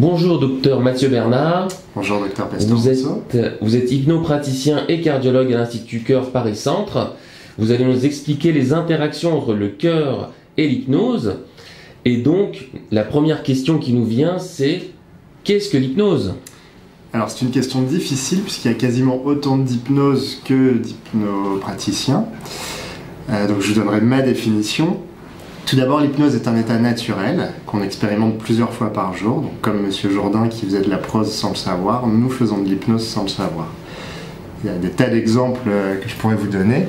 Bonjour docteur Mathieu Bernard. Bonjour docteur Pastor. Vous êtes hypnopraticien et cardiologue à l'Institut Cœur Paris Centre. Vous allez nous expliquer les interactions entre le cœur et l'hypnose. Et donc, la première question qui nous vient, c'est qu'est-ce que l'hypnose ? Alors c'est une question difficile puisqu'il y a quasiment autant d'hypnose que d'hypnopraticiens. Donc je vous donnerai ma définition. Tout d'abord, l'hypnose est un état naturel qu'on expérimente plusieurs fois par jour. Donc, comme Monsieur Jourdain qui faisait de la prose sans le savoir, nous faisons de l'hypnose sans le savoir. Il y a des tas d'exemples que je pourrais vous donner.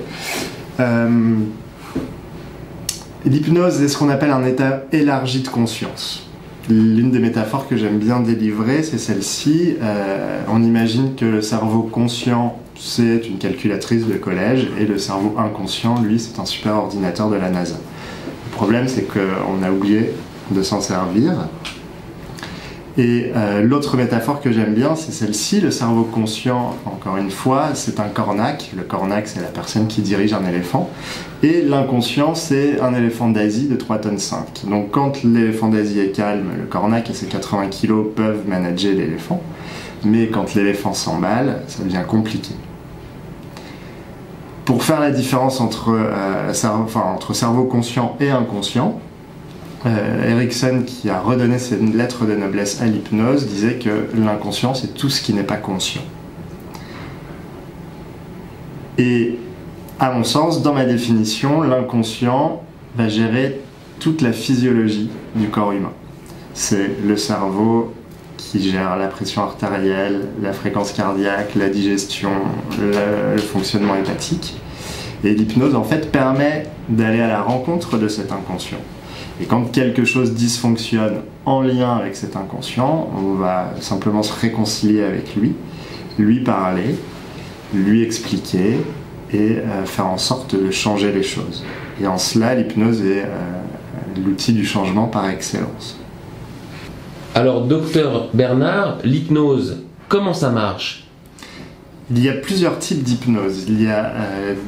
L'hypnose est ce qu'on appelle un état élargi de conscience. L'une des métaphores que j'aime bien délivrer, c'est celle-ci. On imagine que le cerveau conscient, c'est une calculatrice de collège, et le cerveau inconscient, lui, c'est un super ordinateur de la NASA. Le problème, c'est qu'on a oublié de s'en servir. Et l'autre métaphore que j'aime bien, c'est celle-ci. Le cerveau conscient, encore une fois, c'est un cornac. Le cornac, c'est la personne qui dirige un éléphant. Et l'inconscient, c'est un éléphant d'Asie de 3,5 tonnes. Donc quand l'éléphant d'Asie est calme, le cornac et ses 80 kg peuvent manager l'éléphant. Mais quand l'éléphant s'emballe, ça devient compliqué. Pour faire la différence entre cerveau conscient et inconscient, Erickson, qui a redonné ses lettres de noblesse à l'hypnose, disait que l'inconscient, c'est tout ce qui n'est pas conscient. Et à mon sens, dans ma définition, l'inconscient va gérer toute la physiologie du corps humain. C'est le cerveau qui gère la pression artérielle, la fréquence cardiaque, la digestion, le fonctionnement hépatique. Et l'hypnose, en fait, permet d'aller à la rencontre de cet inconscient. Et quand quelque chose dysfonctionne en lien avec cet inconscient, on va simplement se réconcilier avec lui, lui parler, lui expliquer et faire en sorte de changer les choses. Et en cela, l'hypnose est l'outil du changement par excellence. Alors, docteur Bernard, l'hypnose, comment ça marche ? Il y a plusieurs types d'hypnose. Il y a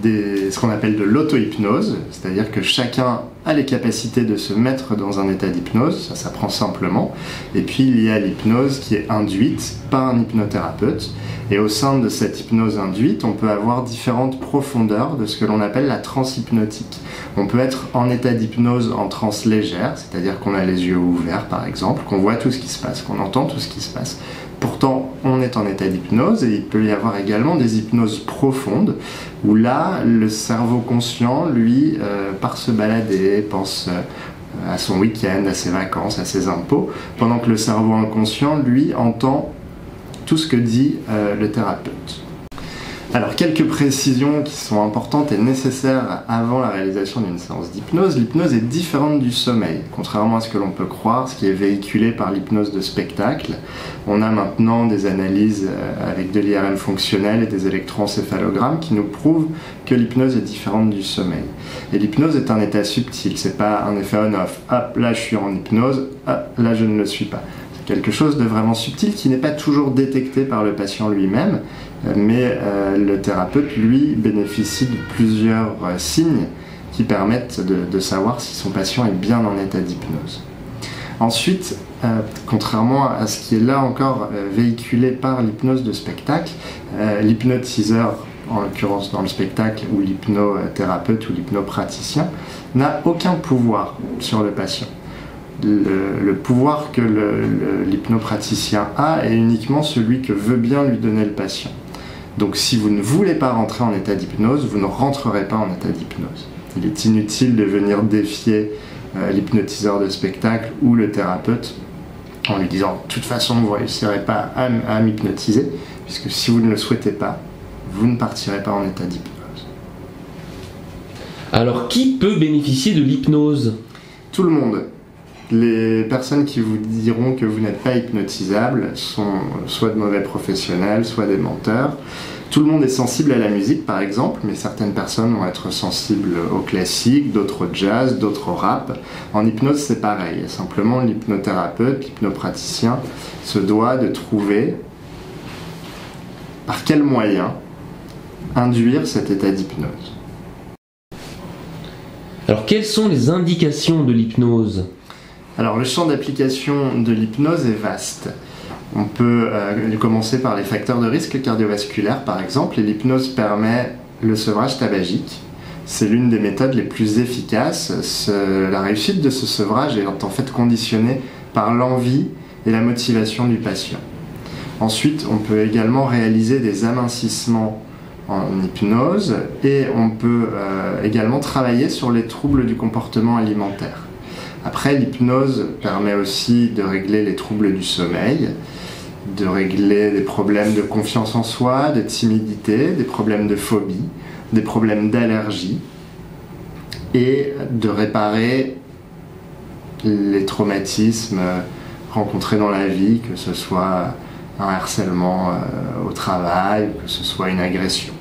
ce qu'on appelle de l'auto-hypnose, c'est-à-dire que chacun a les capacités de se mettre dans un état d'hypnose, ça s'apprend simplement. Et puis il y a l'hypnose qui est induite par un hypnothérapeute. Et au sein de cette hypnose induite, on peut avoir différentes profondeurs de ce que l'on appelle la transe hypnotique. On peut être en état d'hypnose en transe légère, c'est-à-dire qu'on a les yeux ouverts par exemple, qu'on voit tout ce qui se passe, qu'on entend tout ce qui se passe. Pourtant, on est en état d'hypnose et il peut y avoir également des hypnoses profondes où là, le cerveau conscient, lui, part se balader, pense à son week-end, à ses vacances, à ses impôts, pendant que le cerveau inconscient, lui, entend tout ce que dit le thérapeute. Alors, quelques précisions qui sont importantes et nécessaires avant la réalisation d'une séance d'hypnose. L'hypnose est différente du sommeil. Contrairement à ce que l'on peut croire, ce qui est véhiculé par l'hypnose de spectacle, on a maintenant des analyses avec de l'IRM fonctionnel et des électroencéphalogrammes qui nous prouvent que l'hypnose est différente du sommeil. Et l'hypnose est un état subtil, c'est pas un effet on-off. Ah, là je suis en hypnose, ah, là je ne le suis pas. C'est quelque chose de vraiment subtil qui n'est pas toujours détecté par le patient lui-même, mais le thérapeute, lui, bénéficie de plusieurs signes qui permettent de savoir si son patient est bien en état d'hypnose. Ensuite, contrairement à ce qui est là encore véhiculé par l'hypnose de spectacle, l'hypnotiseur, en l'occurrence dans le spectacle, ou l'hypnothérapeute ou l'hypnopraticien, n'a aucun pouvoir sur le patient. Le pouvoir que l'hypnopraticien a est uniquement celui que veut bien lui donner le patient. Donc si vous ne voulez pas rentrer en état d'hypnose, vous ne rentrerez pas en état d'hypnose. Il est inutile de venir défier l'hypnotiseur de spectacle ou le thérapeute en lui disant « de toute façon vous ne réussirez pas à m'hypnotiser » puisque si vous ne le souhaitez pas, vous ne partirez pas en état d'hypnose. Alors qui peut bénéficier de l'hypnose ? Tout le monde. Les personnes qui vous diront que vous n'êtes pas hypnotisable sont soit de mauvais professionnels, soit des menteurs. Tout le monde est sensible à la musique, par exemple, mais certaines personnes vont être sensibles au classique, d'autres au jazz, d'autres au rap. En hypnose, c'est pareil. Simplement, l'hypnothérapeute, l'hypnopraticien se doit de trouver par quel moyen induire cet état d'hypnose. Alors, quelles sont les indications de l'hypnose ? Alors le champ d'application de l'hypnose est vaste. On peut commencer par les facteurs de risque cardiovasculaire par exemple, et l'hypnose permet le sevrage tabagique. C'est l'une des méthodes les plus efficaces. La réussite de ce sevrage est en fait conditionnée par l'envie et la motivation du patient. Ensuite, on peut également réaliser des amincissements en hypnose et on peut également travailler sur les troubles du comportement alimentaire. Après, l'hypnose permet aussi de régler les troubles du sommeil, de régler des problèmes de confiance en soi, de timidité, des problèmes de phobie, des problèmes d'allergie et de réparer les traumatismes rencontrés dans la vie, que ce soit un harcèlement au travail, que ce soit une agression.